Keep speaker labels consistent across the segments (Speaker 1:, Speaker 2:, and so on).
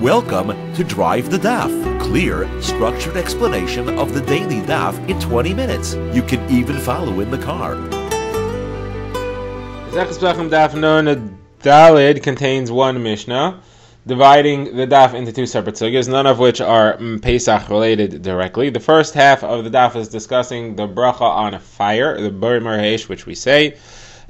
Speaker 1: Welcome to Drive the Daf. Clear, structured explanation of the daily daf in 20 minutes. You can even follow in the car.
Speaker 2: Pesachim Daf Nun Dalid contains one Mishnah, dividing the daf into two separate sugyas, none of which are Pesach related directly. The first half of the daf is discussing the bracha on fire, the Bari Marhesh, which we say.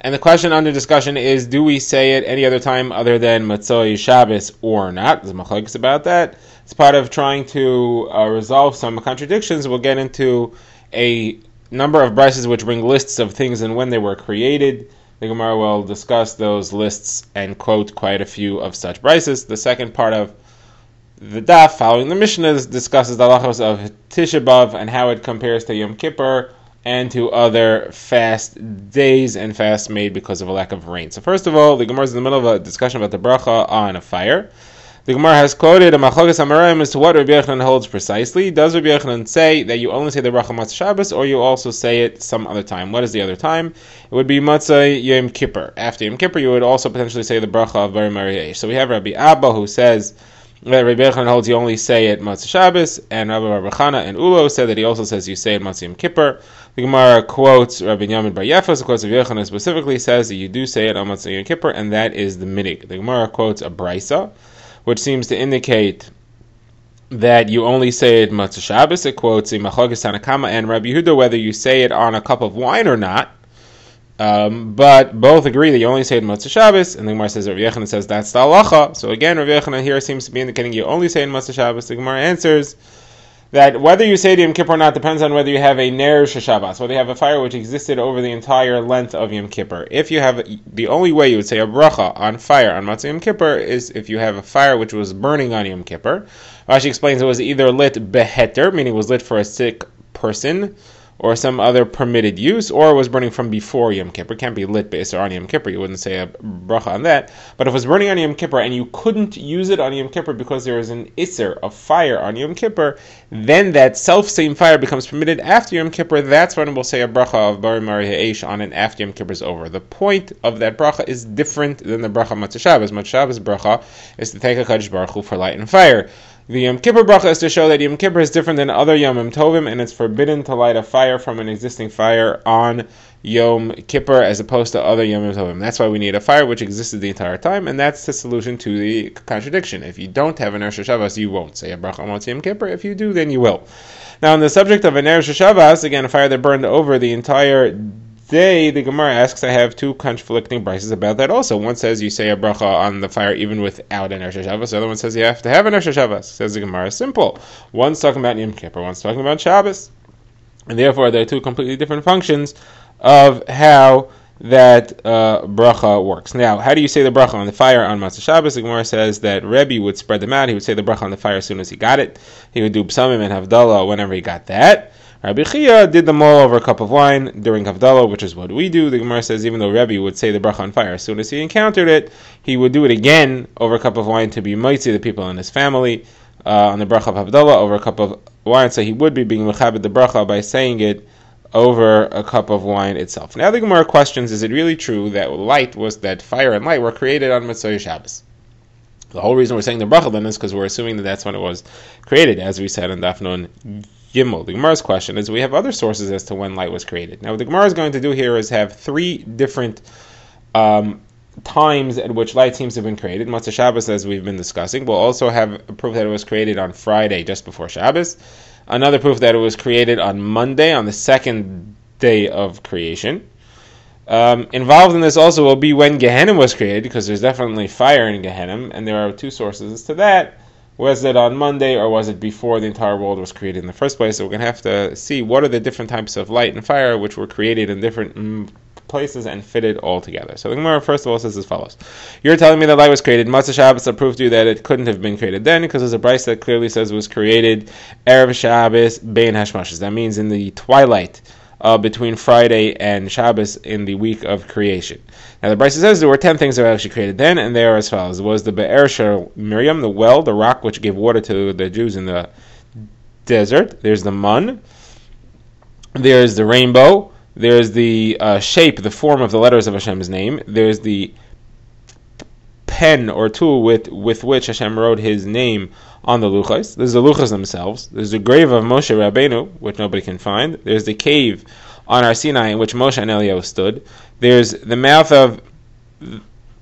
Speaker 2: And the question under discussion is, do we say it any other time other than Matzoi Shabbos or not? There's machlokes about that. It's part of trying to resolve some contradictions. We'll get into a number of brises which bring lists of things and when they were created. The Gemara will discuss those lists and quote quite a few of such brises. The second part of the daf, following the Mishnah, discusses the halachos of Tisha B'Av and how it compares to Yom Kippur and to other fast days and fasts made because of a lack of rain. So first of all, the Gemara is in the middle of a discussion about the bracha on a fire. The Gemara has quoted a machlokes Amoraim as to what Rabbi Yochanan holds precisely. Does Rabbi Yochanan say that you only say the bracha Matzah Shabbos, or you also say it some other time? What is the other time? It would be Matzah Yom Kippur. After Yom Kippur, you would also potentially say the bracha of Bari Mariesh. So we have Rabbi Abba who says that Rabbi Yochanan holds you only say it Matzah Shabbos, and Rabbi Chana and Ulo said that he also says you say it Matzah Yom Kippur. The Gemara quotes Rabbi Yamin Bar Yefes, the quotes of Yochanan specifically says that you do say it on Matzah Yom Kippur, and that is the minig. The Gemara quotes a brisa, which seems to indicate that you only say it Matzah Shabbos. It quotes Machlokes Tanakama and Rabbi Yehuda whether you say it on a cup of wine or not. But both agree that you only say it Matzah Shabbos, and the Gemara says Rabbi Yochanan says that's the halacha. So again, Rabbi Yochanan here seems to be indicating you only say it Matzah Shabbos. The Gemara answers that whether you say it Yom Kippur or not depends on whether you have a ner Shabbos, whether you have a fire which existed over the entire length of Yom Kippur. If you have, the only way you would say a bracha on fire on Matzah Yom Kippur is if you have a fire which was burning on Yom Kippur. Rashi explains it was either lit beheter, meaning it was lit for a sick person, or some other permitted use, or it was burning from before Yom Kippur. It can't be lit based on Yom Kippur. You wouldn't say a bracha on that. But if it was burning on Yom Kippur and you couldn't use it on Yom Kippur because there is an isser of fire on Yom Kippur, then that self-same fire becomes permitted after Yom Kippur. That's when we'll say a bracha of Bari Mari Ha'esh on it after Yom Kippur is over. The point of that bracha is different than the bracha Matzah Shabbos. Matzah Shabbos bracha is to thank HaKadosh Baruch Hu for light and fire. The Yom Kippur bracha is to show that Yom Kippur is different than other Yomim Tovim, and it's forbidden to light a fire from an existing fire on Yom Kippur as opposed to other Yomim Tovim. That's why we need a fire which existed the entire time, and that's the solution to the contradiction. If you don't have an Ner Shabbos, you won't say a bracha on Yom Kippur. If you do, then you will. Now, on the subject of a Ner Shabbos, again, a fire that burned over the entire day, the Gemara asks, I have two conflicting brises about that also. One says you say a bracha on the fire even without an Ner Shabbos. The other one says you have to have an Ner Shabbos. Says the Gemara, simple. One's talking about Yom Kippur, one's talking about Shabbos. And therefore, there are two completely different functions of how that bracha works. Now, how do you say the bracha on the fire on Matzah Shabbos? The Gemara says that Rebbe would spread them out. He would say the bracha on the fire as soon as he got it. He would do psamim and havdalah whenever he got that. Rabbi Chia did them all over a cup of wine during Havdalah, which is what we do. The Gemara says even though Rebbe would say the bracha on fire as soon as he encountered it, he would do it again over a cup of wine to be mitzi the people in his family on the bracha of Havdalah over a cup of wine. So he would be being mechabed the bracha by saying it over a cup of wine itself. Now the Gemara questions, is it really true that fire and light were created on Matzah Shabbos? The whole reason we're saying the bracha then is because we're assuming that that's when it was created, as we said in Daf Nun Gimel. The Gemara's question is, we have other sources as to when light was created. Now, what the Gemara is going to do here is have three different times at which light seems to have been created. Matzah Shabbos, as we've been discussing. We'll also have a proof that it was created on Friday, just before Shabbos. Another proof that it was created on Monday, on the second day of creation. Involved in this also will be when Gehenna was created, because there's definitely fire in Gehenna, and there are two sources as to that. Was it on Monday or was it before the entire world was created in the first place? So we're going to have to see what are the different types of light and fire which were created in different places and fitted all together. So the Gemara first of all says as follows. You're telling me that light was created Matzah Shabbos. I proved to you that it couldn't have been created then because there's a brisa that clearly says it was created Erev Shabbos Bein Hashmashas. That means in the twilight between Friday and Shabbos in the week of creation. Now the Brisa says there were 10 things that were actually created then, and they are as follows. There was the Be'er Shel Miriam, the well, the rock which gave water to the Jews in the desert. There's the mun. There's the rainbow. There's the shape, the form of the letters of Hashem's name. There's the pen or tool with which Hashem wrote His name on the luchos. There's the luchos themselves. There's the grave of Moshe Rabbeinu, which nobody can find. There's the cave on Har Sinai in which Moshe and Eliyahu stood. There's the mouth of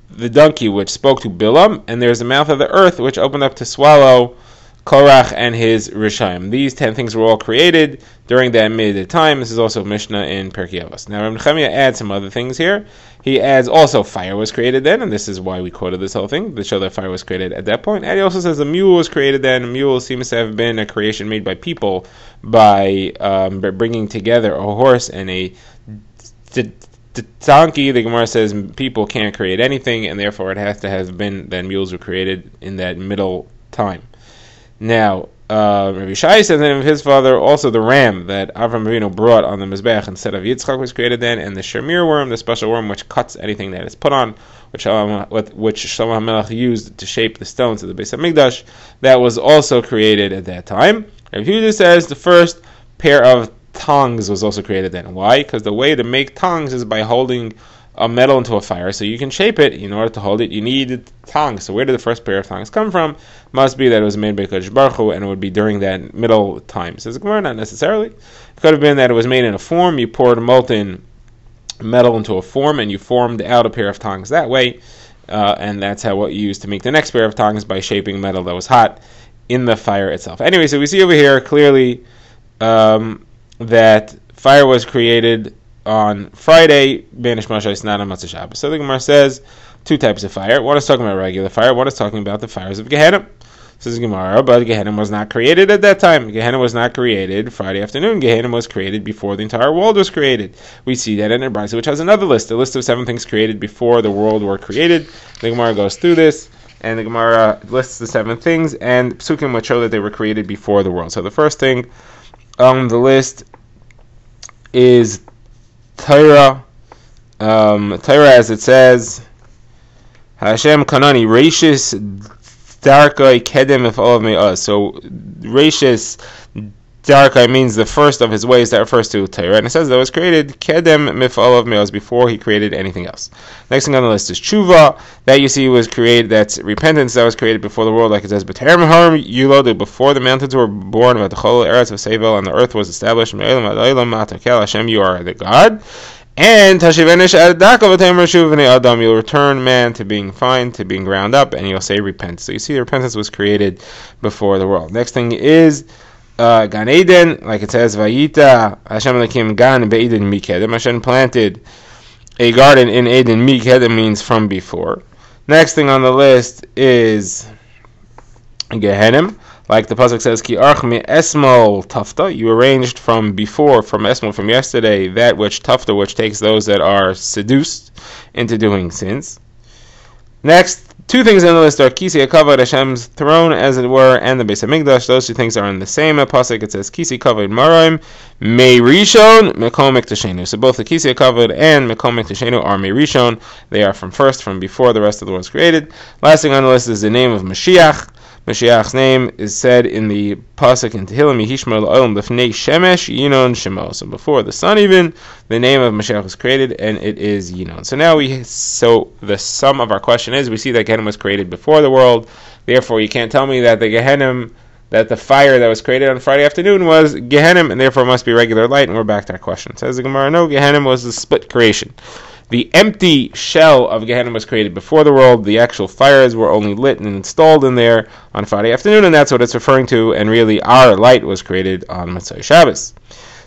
Speaker 2: the donkey which spoke to Bilam, and there's the mouth of the earth which opened up to swallow Korach and his Rishayim. These 10 things were all created during that midday time. This is also Mishnah in Pirkei Avos. Now, Reb Nechemia adds some other things here. He adds also fire was created then, and this is why we quoted this whole thing, to show that fire was created at that point. And he also says a mule was created then. A mule seems to have been a creation made by people by bringing together a horse and a donkey. The Gemara says people can't create anything, and therefore it has to have been that mules were created in that middle time. Now, Rabbi Shai says that of his father, also the ram that Avram Avinu brought on the Mizbech instead of Yitzchak was created then, and the Shamir worm, the special worm which cuts anything that is put on, which Shlomo HaMelech used to shape the stones of the Beis HaMikdash, that was also created at that time. Rabbi Yehuda says the first pair of tongs was also created then. Why? Because the way to make tongs is by holding a metal into a fire, so you can shape it. In order to hold it, you need tongs. So where did the first pair of tongs come from? Must be that it was made by Kodesh Baruch Hu, and it would be during that middle time. Says the Gemara, not necessarily. It could have been that it was made in a form. You poured molten metal into a form, and you formed out a pair of tongs that way, and that's what you used to make the next pair of tongs, by shaping metal that was hot in the fire itself. Anyway, so we see over here clearly that fire was created on Friday, Banish Moshe is not on Matzah Shabbos. So the Gemara says 2 types of fire. One is talking about regular fire. One is talking about the fires of Gehenna. Says the Gemara, but Gehenna was not created at that time. Gehenna was not created Friday afternoon. Gehenna was created before the entire world was created. We see that in Brisa, which has another list, a list of 7 things created before the world were created. The Gemara goes through this, and the Gemara lists the 7 things, and Psukim would show that they were created before the world. So the first thing on the list is Torah. Torah, as it says, Hashem Kanani Rashis Darkai Kedem if all of me. So Rashis Darkai means the first of his ways. That refers to Torah, and it says that it was created Kedem Mifal of Meos, before he created anything else. Next thing on the list is Tshuva. That you see was created. That's repentance. That was created before the world, like it says. B'terem Harim Yulod, before the mountains were born, V'Tachol Eretz of Sevel, and the earth was established. Hashem, you are the God. And Tashivenish Adaka V'Tem Reshuvnei Adam, you'll return man to being fine, to being ground up, and you'll say repent. So you see, repentance was created before the world. Next thing is Gan Eden, like it says, Vayita Hashem Elokim Gan Be'eden Mikedem. Hashem planted a garden in Eden. Mikedem means from before. Next thing on the list is Gehenim, like the pasuk says, Ki arch mi esmol tafta. You arranged from before, from esmol, from yesterday, that which tafta, which takes those that are seduced into doing sins. Next, 2 things on the list are Kisi Akavod, Hashem's throne, as it were, and the Beis HaMikdash. Those 2 things are in the same pasuk. It says Kisi Kavod Maraim Mei Rishon Mekom Miktashenu. So both the Kisi Kavod and Mekom Miktashenu are Mei Rishon. They are from before the rest of the world was created. Last thing on the list is the name of Mashiach. Mashiach's name is said in the pasuk in Tehillim, Yihishma L'Olam B'fnei Shemesh Yinon Shemo. So before the sun even, the name of Mashiach was created, and it is Yinon. So the sum of our question is, we see that Gehenna was created before the world. Therefore, you can't tell me that the Gehenna, that the fire that was created on Friday afternoon was Gehenna, and therefore must be regular light. And we're back to our question. Says the Gemara, no, Gehenna was a split creation. The empty shell of Gehenna was created before the world. The actual fires were only lit and installed in there on Friday afternoon, and that's what it's referring to. And really, our light was created on Motzei Shabbos.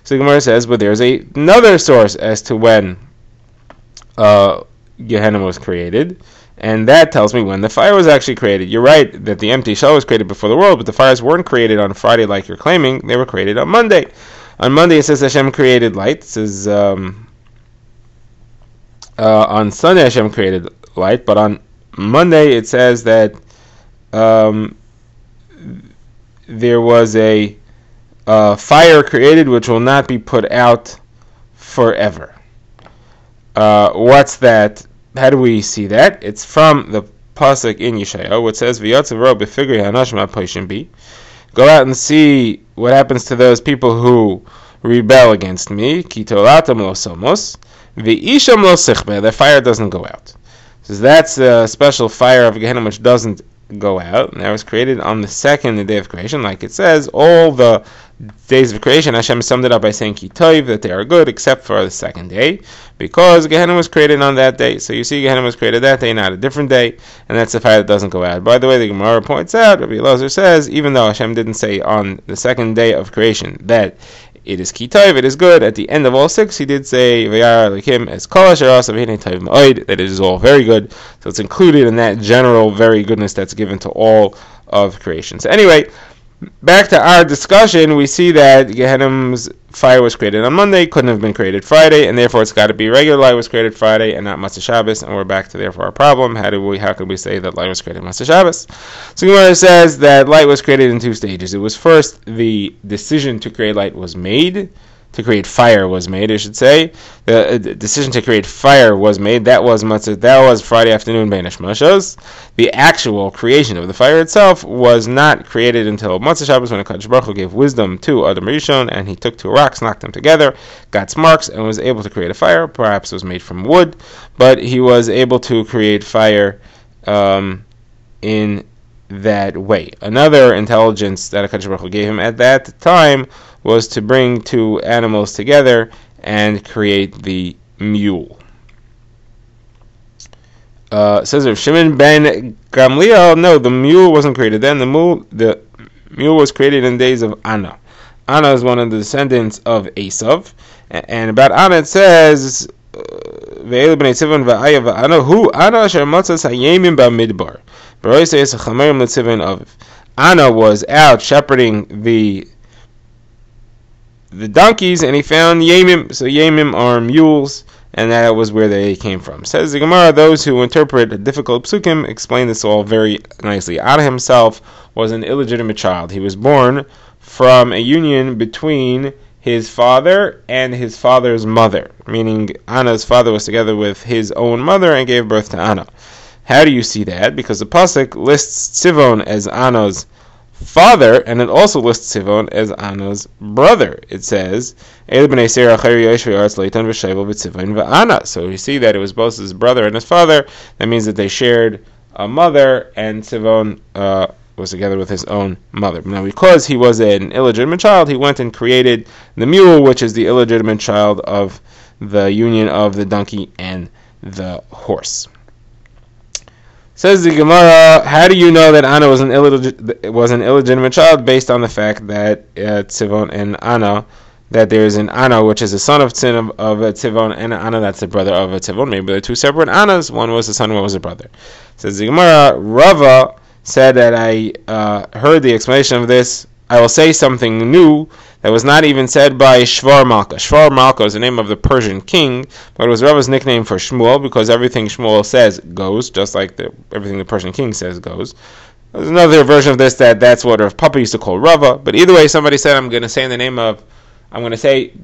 Speaker 2: So the Gemara says, but there's another source as to when Gehenna was created, and that tells me when the fire was actually created. You're right that the empty shell was created before the world, but the fires weren't created on Friday like you're claiming. They were created on Monday. On Monday, it says Hashem created light. It says on Sunday Hashem created light, but on Monday it says that there was a fire created which will not be put out forever. What's that? How do we see that? It's from the pasuk in Yeshayahu, which says, "V'yatzav ro b'figri hanashim ha'poshim bi." Go out and see what happens to those people who rebel against me. Ki tolatam lo somos. The isham lo sichbe, the fire doesn't go out. So that's a special fire of Gehenna which doesn't go out, and that was created on the second day of creation. Like it says, all the days of creation, Hashem summed it up by saying Ki Tov, that they are good, except for the second day, because Gehenna was created on that day. So you see, Gehenna was created that day, not a different day, and that's the fire that doesn't go out. By the way, the Gemara points out, Rabbi Elazar says, even though Hashem didn't say on the second day of creation that it is Ki Tov, it is good, at the end of all six, he did say, V'yara Elokim es kol asher asa v'hinei tov ma'od, that it is all very good. So it's included in that general very goodness that's given to all of creation. So anyway, back to our discussion, we see that Gehenna's fire was created on Monday, couldn't have been created Friday, and therefore it's got to be regular light was created Friday and not Matzah Shabbos, and we're back to therefore our problem. How could we say that light was created Matzah Shabbos? So Gemara says that light was created in two stages. It was first the decision to create light was made. To create fire was made, I should say. The decision to create fire was made. That was Friday afternoon, Beinish Moshos. The actual creation of the fire itself was not created until Matzah Shabbos, when HaKadosh Baruch Hu gave wisdom to Adam Rishon, and he took two rocks, knocked them together, got sparks, and was able to create a fire. Perhaps it was made from wood, but he was able to create fire in that way. Another intelligence that HaKadosh Baruch Hu gave him at that time was to bring two animals together and create the mule. Says Rav Shimon ben Gamliel, no, the mule wasn't created then. The mule was created in the days of Anna. Anna is one of the descendants of Esav, and about Anna it says, "Ve'elu b'nei Tzivon va'aya va'Anna hu Anna asher motzas hayemim ba'midbar." Anna was out shepherding the donkeys, and he found Yemim. So Yemim are mules, and that was where they came from. Says the Gemara, those who interpret difficult psukim explain this all very nicely. Anna himself was an illegitimate child. He was born from a union between his father and his father's mother, meaning Anna's father was together with his own mother and gave birth to Anna. How do you see that? Because the pasuk lists Tzivon as Anna's father, and it also lists Tzivon as Anna's brother. It says, so you see that it was both his brother and his father. That means that they shared a mother, and Tzivon was together with his own mother. Now, because he was an illegitimate child, he went and created the mule, which is the illegitimate child of the union of the donkey and the horse. Says the Gemara, how do you know that Anna was an illegitimate child? Based on the fact that Tzivon and Anna, that there is an Anna which is a son of Tzivon, and Anna that's the brother of Tzivon. Maybe they're two separate Annas. One was the son, one was the brother. Says the Gemara, Rava said that I heard the explanation of this. I will say something new that was not even said by Shvar Malka. Shvar Malka is the name of the Persian king, but it was Rava's nickname for Shmuel, because everything Shmuel says goes, just like everything the Persian king says goes. There's another version of this that's what Rav Papa used to call Rava, but either way, somebody said I'm going to say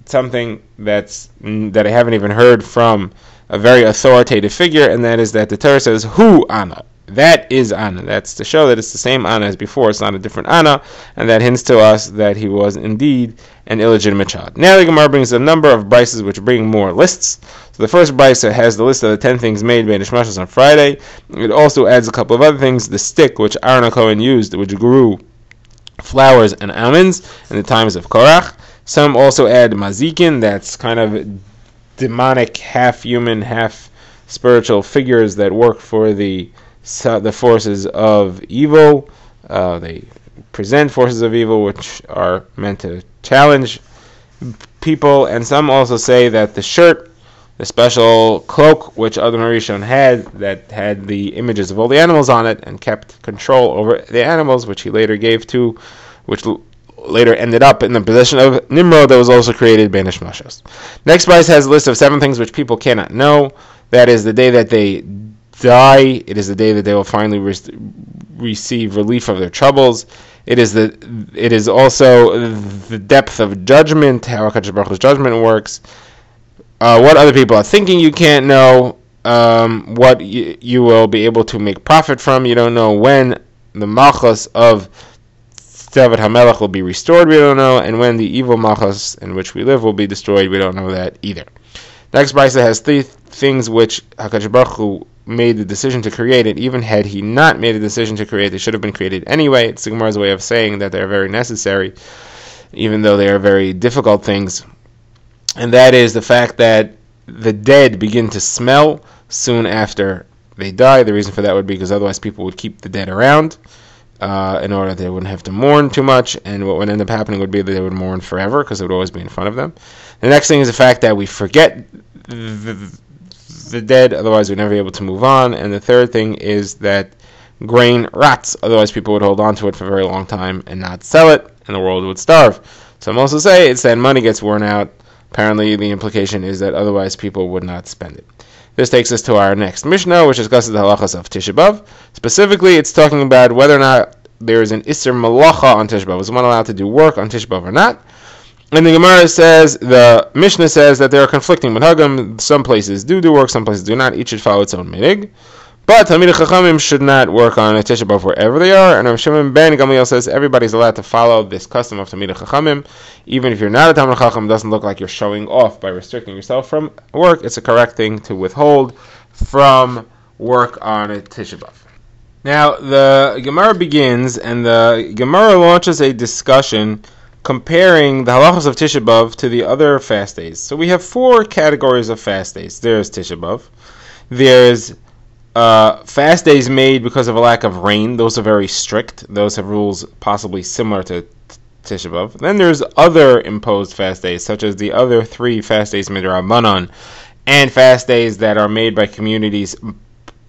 Speaker 2: something that I haven't even heard from a very authoritative figure, and that is that the Torah says, Hu Anna. That is Anna. That's to show that it's the same Anna as before. It's not a different Anna, and that hints to us that he was indeed an illegitimate child. Now the Gemara brings a number of brises which bring more lists. So the first brisa has the list of the 10 things made by Nishmashos on Friday. It also adds a couple of other things. The stick which Aaron HaKohen used, which grew flowers and almonds in the times of Korach. Some also add mazikin, that's kind of demonic, half-human, half-spiritual figures that work for the forces of evil. They present forces of evil which are meant to challenge people, and some also say that the shirt, the special cloak which Adam Rishon had, that had the images of all the animals on it and kept control over the animals, which he later gave to, which later ended up in the possession of Nimrod, that was also created by Nishmashos. Next Bryce has a list of 7 things which people cannot know. That is the day that they die. It is the day that they will finally receive relief of their troubles. It is also the depth of judgment, how HaKadosh Baruch Hu's judgment works. What other people are thinking you can't know. What you will be able to make profit from. You don't know when the Malchus of David HaMelech will be restored. We don't know. And when the evil Malchus in which we live will be destroyed. We don't know that either. Next brisa has three things which HaKadosh Baruch Hu made the decision to create it. Even had he not made a decision to create, they should have been created anyway. It's the Gemara's way of saying that they're very necessary, even though they are very difficult things. And that is the fact that the dead begin to smell soon after they die. The reason for that would be because otherwise people would keep the dead around in order that they wouldn't have to mourn too much, and what would end up happening would be that they would mourn forever because it would always be in front of them. The next thing is the fact that we forget the dead, otherwise we'd never be able to move on. And the third thing is that grain rots, otherwise people would hold on to it for a very long time and not sell it, and the world would starve. Some also say it's that money gets worn out. Apparently the implication is that otherwise people would not spend it. This takes us to our next Mishnah, which discusses the halachas of Tisha B'Av. Specifically, it's talking about whether or not there is an Isser Malacha on Tisha B'Av. Is one allowed to do work on Tisha B'Av or not? And the Gemara says, the Mishnah says that there are conflicting minhagim. Some places do work, some places do not. Each should follow its own minig. But Talmidei Chachamim should not work on a Tisha B'Av wherever they are. And Rav Shimon ben Gamliel says everybody's allowed to follow this custom of Talmidei Chachamim. Even if you're not a Talmidei Chacham, it doesn't look like you're showing off by restricting yourself from work. It's a correct thing to withhold from work on a Tisha B'Av. Now, the Gemara begins, and the Gemara launches a discussion comparing the halachas of Tisha B'Av to the other fast days. So we have four categories of fast days. There's Tisha B'Av. There's fast days made because of a lack of rain. Those are very strict. Those have rules possibly similar to Tisha B'Av. Then there's other imposed fast days, such as the other three fast days midrabanan, and fast days that are made by communities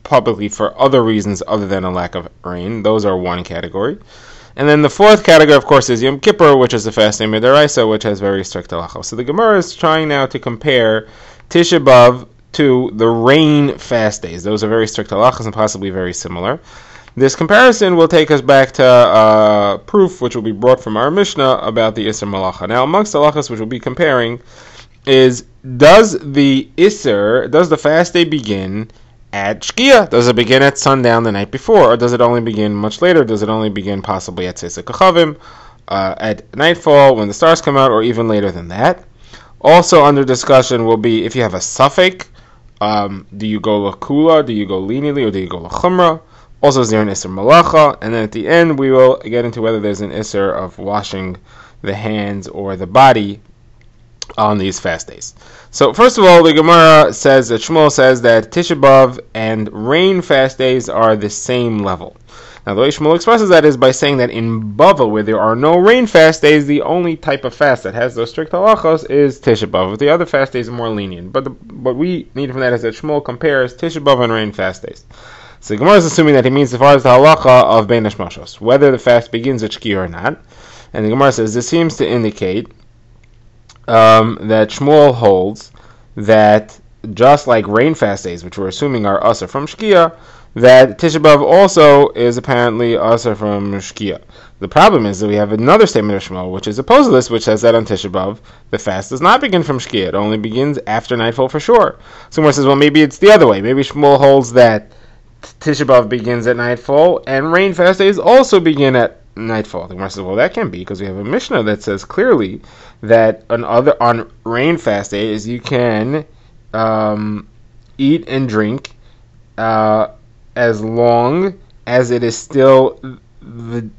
Speaker 2: publicly for other reasons other than a lack of rain. Those are one category. And then the fourth category, of course, is Yom Kippur, which is the fast day midaraisa, which has very strict halachos. So the Gemara is trying now to compare Tisha B'Av to the rain fast days. Those are very strict halachos and possibly very similar. This comparison will take us back to proof which will be brought from our Mishnah about the Isser Malacha. Now, amongst the halachos which we'll be comparing is, does the fast day begin at Shkia? Does it begin at sundown the night before, or does it only begin much later? Does it only begin possibly at Tzeitzei Kachavim, at nightfall when the stars come out, or even later than that? Also under discussion will be if you have a suffix, do you go L'Kula, do you go leniently, or do you go L'Chumra? Also, is there an Isser Malacha? And then at the end we will get into whether there's an Isser of washing the hands or the body on these fast days. So first of all, the Gemara says that Shmuel says that Tisha B'Av and rain fast days are the same level. Now the way Shmuel expresses that is by saying that in Bava, where there are no rain fast days, the only type of fast that has those strict halachos is Tisha B'Av. The other fast days are more lenient. But what we need from that is that Shmuel compares Tisha B'Av and rain fast days. So the Gemara is assuming that he means as far as the halacha of Bein Hashmashos, whether the fast begins at Shkia or not. And the Gemara says this seems to indicate that Shmuel holds that just like rain fast days, which we're assuming are Asr from Shkia, that Tisha B'Av also is apparently Asr from Shkia. The problem is that we have another statement of Shmuel, which is opposed to this, which says that on Tisha B'Av, the fast does not begin from Shkia. It only begins after nightfall for sure. Someone says, well, maybe it's the other way. Maybe Shmuel holds that Tisha B'Av begins at nightfall, and rain fast days also begin at nightfall. The Gemara says, well, that can't be, because we have a Mishnah that says clearly that on rain fast days you can eat and drink as long as it is still the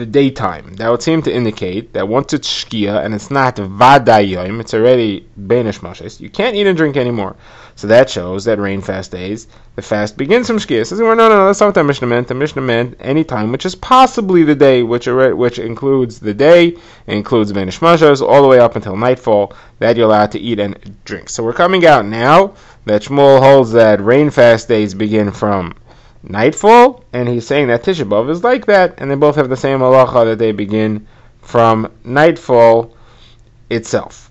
Speaker 2: daytime. That would seem to indicate that once it's Shkia and it's not Vaday Yom, it's already Bein Hashmashos, you can't eat and drink anymore. So that shows that rain fast days, the fast begins from Shkia. Says, well, no, that's not what the Mishnah meant. The Mishnah meant any time, which is possibly the day, which includes the day, includes Bein Hashmashos, all the way up until nightfall, that you're allowed to eat and drink. So we're coming out now that Shmuel holds that rain fast days begin from nightfall, and he's saying that Tisha B'Av is like that, and they both have the same halacha that they begin from nightfall itself.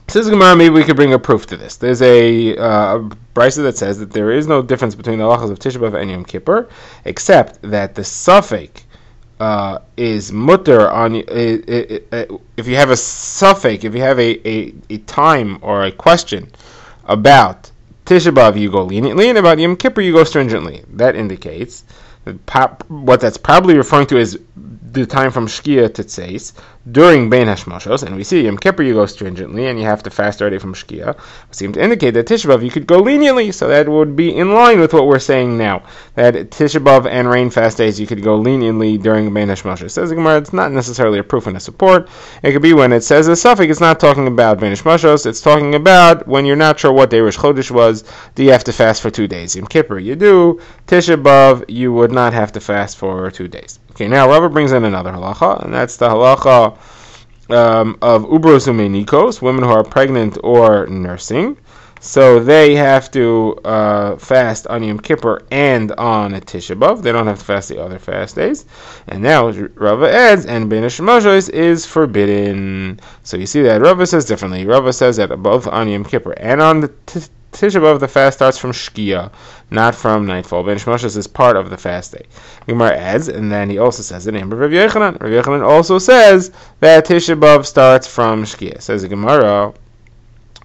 Speaker 2: Says Gemara, maybe we could bring a proof to this. There's a brisa that says that there is no difference between the halachas of Tisha B'Av and Yom Kippur, except that the suffix is mutter on if you have a suffix, if you have a time or a question about Tisha B'Av, you go leniently, and about Yom Kippur, you go stringently. That indicates that what that's probably referring to is the time from Shkia to Tzeis. during Bein Hashmashos, and we see Yom Kippur you go stringently and you have to fast already from Shkia, seem to indicate that Tisha B'Av you could go leniently, so that would be in line with what we're saying now, that Tisha B'Av and rain fast days you could go leniently during Bein Hashmashos. Says the Gemara, it's not necessarily a proof and a support. It could be when it says a suffix, it's not talking about Bein Hashmashos, it's talking about when you're not sure what day Rosh Chodesh was, do you have to fast for 2 days? Yom Kippur you do, Tisha B'Av you would not have to fast for 2 days. Okay, now Rava brings in another halacha, and that's the halacha of ubros umenikos, women who are pregnant or nursing. So they have to fast on Yom Kippur and on a Tisha B'Av. They don't have to fast the other fast days. And now Rava adds, and Bein Hashmashos is forbidden. So you see that Rava says differently. Rava says that both on Yom Kippur and on the Tisha B'Av, the fast starts from Shkia, not from nightfall. Bein Hashmashos is part of the fast day. Gemara adds, and then he also says the name of Rav Yochanan. Rav Yochanan also says that Tisha B'Av starts from Shkia. Says the Gemara,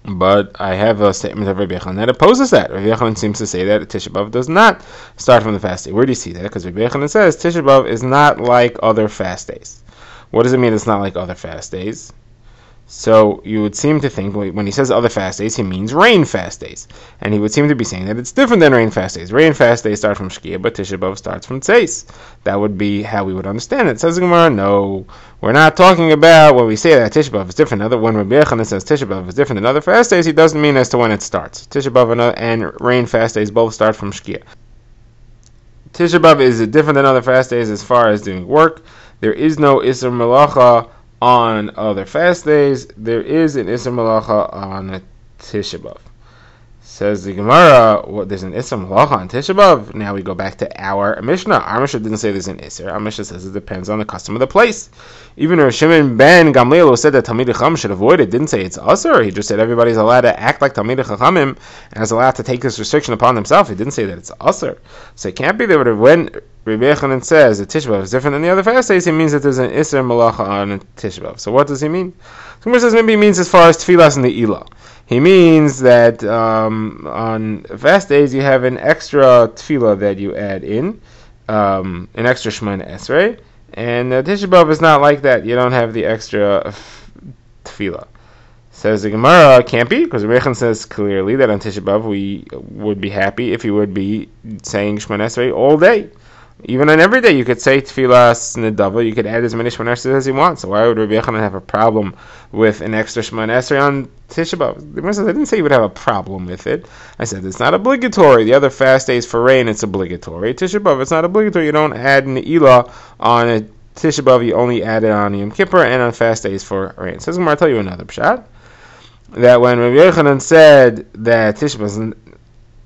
Speaker 2: but I have a statement of Rav Yochanan that opposes that. Rav Yochanan seems to say that Tisha B'Av does not start from the fast day. Where do you see that? Because Rav Yochanan says Tisha B'Av is not like other fast days. What does it mean it's not like other fast days? So you would seem to think when he says other fast days, he means rain fast days. And he would seem to be saying that it's different than rain fast days. Rain fast days start from Shkia, but Tisha B'Av starts from Tzeis. That would be how we would understand it. Says the Gemara, no, we're not talking about when we say that Tisha B'Av is different. When Rabbi Yochanan says Tisha B'Av is different than other fast days, he doesn't mean as to when it starts. Tisha B'Av and rain fast days both start from Shkia. Tisha B'Av is different than other fast days as far as doing work. There is no Isser Melacha on other fast days. There is an Isser Malacha on a Tisha B'Av. Says the Gemara, there's an Isser Malacha on Tisha B'Av. Now we go back to our Mishnah. Our Mishnah didn't say there's an Isser. Our Mishnah says it depends on the custom of the place. Even Rav Shimon ben Gamliel, who said that Talmidei Chacham should avoid it, didn't say it's Asur. He just said everybody's allowed to act like Talmidei Chachamim and is allowed to take this restriction upon themselves. He didn't say that it's Asur. So it can't be that when Rabbi Yochanan says that Tisha B'Av is different than the other fast days, he means that there's an Isser Malacha on a Tisha B'Av. So what does he mean? So he says maybe he means as far as Tfilas and the Ilah. He means that on fast days you have an extra Tfilah that you add in, an extra Shemona Esrei, and Tisha B'Av is not like that. You don't have the extra Tfilah. Says the Gemara, can't be, because Rechan says clearly that on Tisha B'Av we would be happy if you would be saying Shemona Esrei all day. Even on every day, you could say Tfilas Nedava. You could add as many Shemona Esrei as you want. So why would Rabbi Yochanan have a problem with an extra Shemona Esrei on Tisha B'Av? The Gemara says, I didn't say you would have a problem with it. I said it's not obligatory. The other fast days for rain, it's obligatory. Tisha B'Av, it's not obligatory. You don't add an Ilah on a Tisha B'Av. You only add it on Yom Kippur and on fast days for rain. Says Gemara, I'll tell you another pshat. That when Rabbi Yochanan said that Tisha B'Av is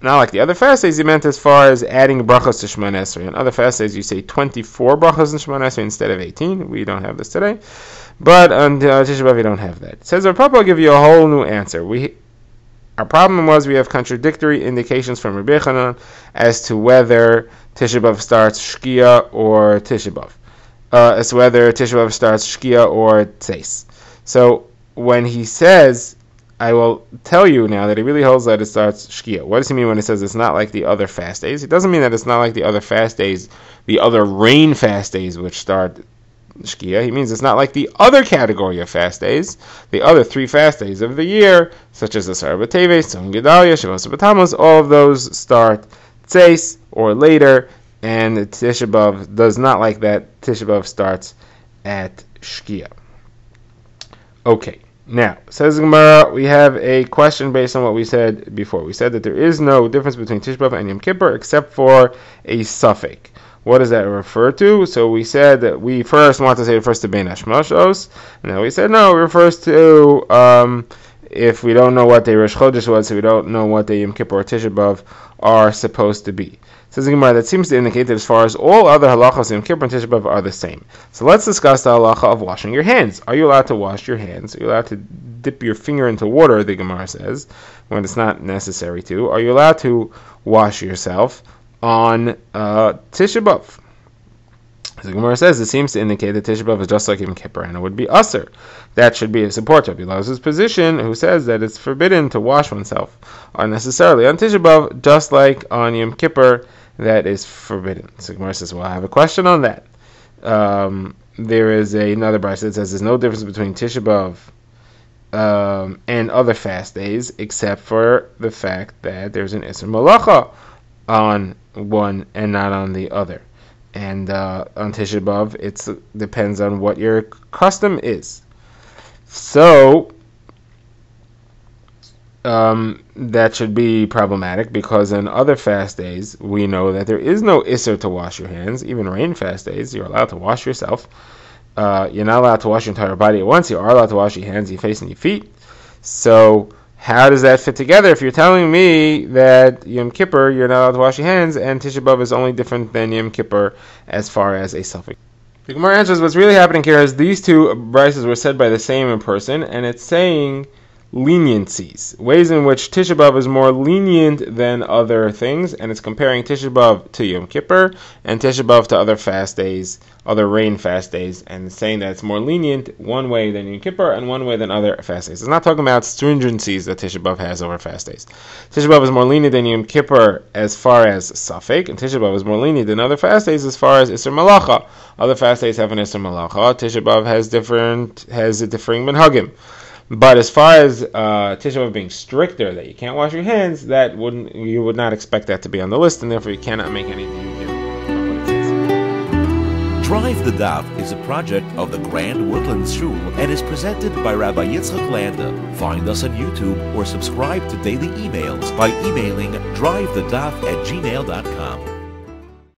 Speaker 2: not like the other fast days, he meant as far as adding brachos to Shemona Esrei. On other fast days, you say 24 brachos in Shemona Esrei instead of 18. We don't have this today. But on Tisha B'Av, we don't have that. It says, our Papa will give you a whole new answer. Our problem was we have contradictory indications from Rabbi Yochanan as to whether Tisha B'Av starts Shkia or Tisha B'Av. As to whether Tisha B'Av starts Shkia or Tzeis. So when he says, I will tell you now that he really holds that it starts Shkia. What does he mean when he says it's not like the other fast days? He doesn't mean that it's not like the other fast days, the other rain fast days which start Shkia. He means it's not like the other category of fast days, the other 3 fast days of the year, such as the Asar B'Teves, Tzom Gedalia, Shavuos B'Tammuz. All of those start Tzeis or later, and Tisha B'Av does not like that. Tisha B'Av starts at Shkia. Okay. Now, says Gemara, we have a question based on what we said before. We said that there is no difference between Tisha B'Av and Yom Kippur except for a suffix. What does that refer to? So we said that we first want to say it refers to Bein Hashmashos, and then we said no, it refers to if we don't know what day Rosh Chodesh was, so we don't know what day Yom Kippur or Tisha B'Av are supposed to be. Says the Gemara, that seems to indicate that as far as all other halachas in Yom Kippur and Tisha B'Av are the same. So let's discuss the halacha of washing your hands. Are you allowed to wash your hands? Are you allowed to dip your finger into water, the Gemara says, when it's not necessary to? Are you allowed to wash yourself on Tisha B'Av? The Gemara says it seems to indicate that Tisha B'Av is just like Yom Kippur, and it would be Asur. That should be a support to Rabbi Elazar's position, who says that it's forbidden to wash oneself unnecessarily on Tisha B'Av, just like on Yom Kippur, that is forbidden. So Gemara says, well, I have a question on that. there is another brayso that says there's no difference between Tisha B'Av and other fast days, except for the fact that there's an Isser Malacha on one and not on the other. And on Tisha B'Av, it depends on what your custom is. So that should be problematic, because on other fast days, we know that there is no Isser to wash your hands. Even rain fast days, you're allowed to wash yourself. You're not allowed to wash your entire body at once. You are allowed to wash your hands, your face, and your feet. So how does that fit together if you're telling me that Yom Kippur, you're not allowed to wash your hands, and Tisha B'Av is only different than Yom Kippur as far as a suffix? The Gemara answers, what's really happening here is these two brises were said by the same person, and it's saying leniencies, ways in which Tisha B'Av is more lenient than other things, and it's comparing Tisha B'Av to Yom Kippur and Tisha B'Av to other fast days, other rain fast days, and saying that it's more lenient one way than Yom Kippur and one way than other fast days. It's not talking about stringencies that Tisha B'Av has over fast days. Tisha B'Av is more lenient than Yom Kippur as far as Safek, and Tisha B'Av is more lenient than other fast days as far as Isser Malacha. Other fast days have an Isser Malacha. Tisha B'Av has a differing minhagim. But as far as Tisha B'Av being stricter, that you can't wash your hands, you would not expect that to be on the list, and therefore you cannot make any decision on what it says.
Speaker 1: Drive the Daf is a project of the Grand Woodlands Shul and is presented by Rabbi Yitzchak Landa. Find us on YouTube or subscribe to daily emails by emailing drivethedaf@gmail.com.